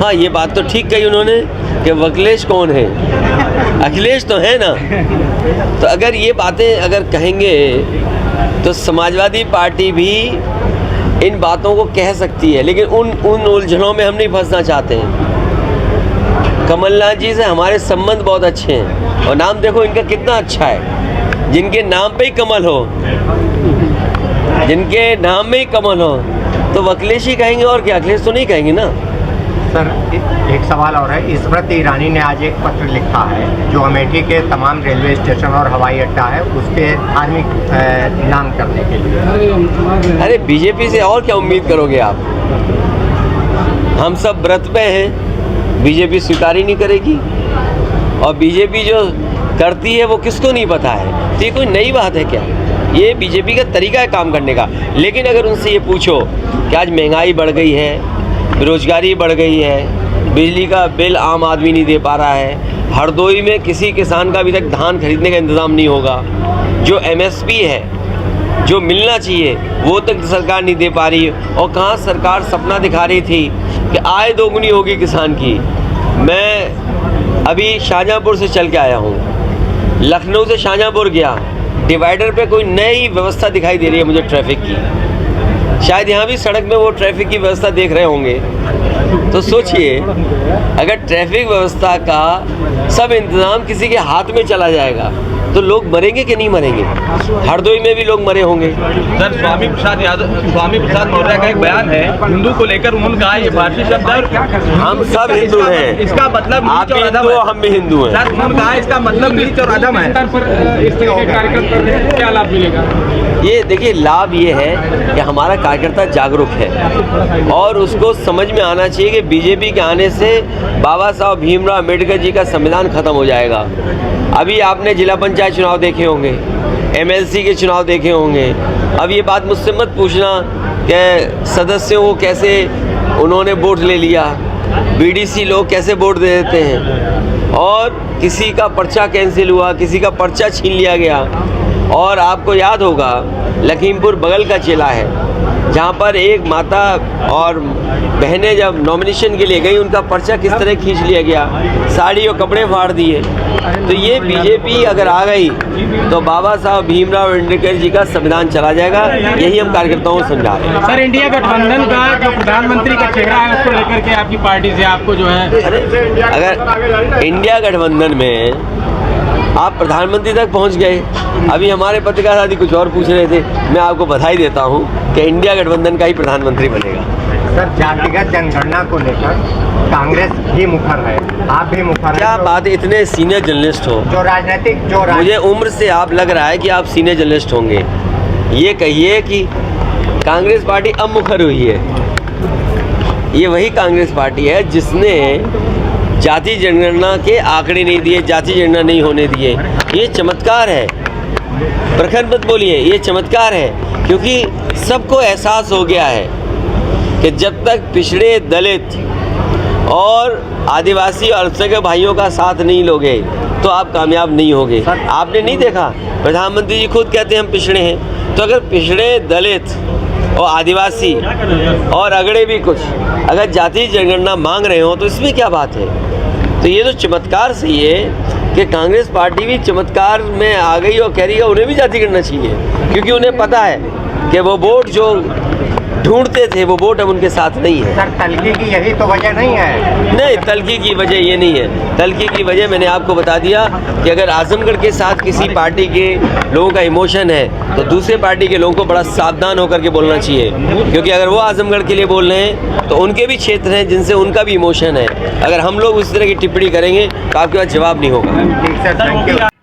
हाँ, ये बात तो ठीक कही उन्होंने कि वकलेश कौन है, अखिलेश तो है ना। तो अगर ये बातें अगर कहेंगे तो समाजवादी पार्टी भी इन बातों को कह सकती है, लेकिन उन उलझनों में हम नहीं फंसना चाहते हैं। कमलनाथ जी से हमारे संबंध बहुत अच्छे हैं और नाम देखो इनका कितना अच्छा है। जिनके नाम पे ही कमल हो, जिनके नाम में ही कमल हो तो वकलेश ही कहेंगे और क्या, अखिलेश तो नहीं कहेंगे ना। सर, एक सवाल और है। स्मृति ईरानी ने आज एक पत्र लिखा है जो अमेठी के तमाम रेलवे स्टेशन और हवाई अड्डा है उसके धार्मिक नाम करने के लिए। अरे बीजेपी से और क्या उम्मीद करोगे आप? हम सब व्रत पे हैं, बीजेपी स्वीकार ही नहीं करेगी। और बीजेपी जो करती है वो किसको नहीं पता है। तो ये कोई नई बात है क्या? ये बीजेपी का तरीका है काम करने का। लेकिन अगर उनसे ये पूछो कि आज महंगाई बढ़ गई है, बेरोजगारी बढ़ गई है, बिजली का बिल आम आदमी नहीं दे पा रहा है, हरदोई में किसी किसान का अभी तक धान खरीदने का इंतज़ाम नहीं होगा, जो MSP है जो मिलना चाहिए वो तक सरकार नहीं दे पा रही है। और कहाँ सरकार सपना दिखा रही थी कि आय दोगुनी होगी किसान की। मैं अभी शाहजहाँपुर से चल के आया हूँ, लखनऊ से शाहजहाँपुर गया, डिवाइडर पे कोई नई व्यवस्था दिखाई दे रही है मुझे ट्रैफिक की। शायद यहाँ भी सड़क में वो ट्रैफिक की व्यवस्था देख रहे होंगे। तो सोचिए अगर ट्रैफिक व्यवस्था का सब इंतज़ाम किसी के हाथ में चला जाएगा तो लोग मरेंगे कि नहीं मरेंगे? हरदोई में भी लोग मरे होंगे। सर, स्वामी प्रसाद मौर्य का एक बयान है हिंदू को लेकर, उन्होंने कहा ये फारसी शब्द है। हम सब हिंदू हैं। इसका मतलब आप भी हिंदू हो, हम भी हिंदू हैं। सर, उन्होंने कहा इसका मतलब नीच और अधम है। इस तरह के कार्यक्रम करने से क्या लाभ मिलेगा? ये देखिए, लाभ ये है कि हमारा कार्यकर्ता जागरूक है और उसको समझ में आना चाहिए कि बीजेपी के आने से बाबा साहब भीमराव अम्बेडकर जी का संविधान खत्म हो जाएगा। अभी आपने जिला पंचायत चुनाव देखे होंगे, MLC के चुनाव देखे होंगे। अब ये बात मुझसे मत पूछना कि सदस्यों को कैसे उन्होंने वोट ले लिया, BDC लोग कैसे वोट दे देते हैं, और किसी का पर्चा कैंसिल हुआ, किसी का पर्चा छीन लिया गया। और आपको याद होगा लखीमपुर बगल का जिला है जहाँ पर एक माता और बहनें जब नॉमिनेशन के लिए गई उनका पर्चा किस तरह खींच लिया गया, साड़ी और कपड़े फाड़ दिए। तो ये बीजेपी अगर आ गई तो बाबा साहब भीमराव अम्बेडकर जी का संविधान चला जाएगा। यही हम कार्यकर्ताओं को समझा रहे हैं। सर, इंडिया गठबंधन का जो प्रधानमंत्री का चेहरा है उसको लेकर के आपकी पार्टी से आपको जो है, अगर इंडिया गठबंधन में आप प्रधानमंत्री तक पहुंच गए, अभी हमारे पत्रकार साथी कुछ और पूछ रहे थे, मैं आपको बधाई देता हूं कि इंडिया गठबंधन का ही प्रधानमंत्री बनेगा। सर, जातिगत जनगणना को लेकर कांग्रेस भी मुखर है, आप भी मुखर हैं। क्या बात है, इतने सीनियर जर्नलिस्ट हो, मुझे उम्र से आप लग रहा है कि आप सीनियर जर्नलिस्ट होंगे। ये कहिए कि कांग्रेस पार्टी अब मुखर हुई है। ये वही कांग्रेस पार्टी है जिसने जाति जनगणना के आंकड़े नहीं दिए, जाति जनगणना नहीं होने दिए। ये चमत्कार है, प्रखर मत बोलिए, ये चमत्कार है। क्योंकि सबको एहसास हो गया है कि जब तक पिछड़े, दलित और आदिवासी और अल्पसंख्यक भाइयों का साथ नहीं लोगे तो आप कामयाब नहीं होगे। आपने नहीं देखा, प्रधानमंत्री जी खुद कहते हैं हम पिछड़े हैं। तो अगर पिछड़े, दलित और आदिवासी और अगड़े भी कुछ अगर जाति जनगणना मांग रहे हो तो इसमें क्या बात है? तो ये तो चमत्कार सही है कि कांग्रेस पार्टी भी चमत्कार में आ गई और कह रही है उन्हें भी जाति करना चाहिए, क्योंकि उन्हें पता है कि वो वोट जो ढूंढते थे वो वोट अब उनके साथ नहीं है। सर, तल्खी की यही तो वजह नहीं है? नहीं, तल्खी की वजह ये नहीं है। तल्खी की वजह मैंने आपको बता दिया कि अगर आजमगढ़ के साथ किसी पार्टी के लोगों का इमोशन है तो दूसरे पार्टी के लोगों को बड़ा सावधान होकर के बोलना चाहिए, क्योंकि अगर वो आजमगढ़ के लिए बोल रहे हैं तो उनके भी क्षेत्र हैं जिनसे उनका भी इमोशन है। अगर हम लोग उस तरह की टिप्पणी करेंगे तो आपके पास जवाब नहीं होगा। ठीक सर, थैंक यू।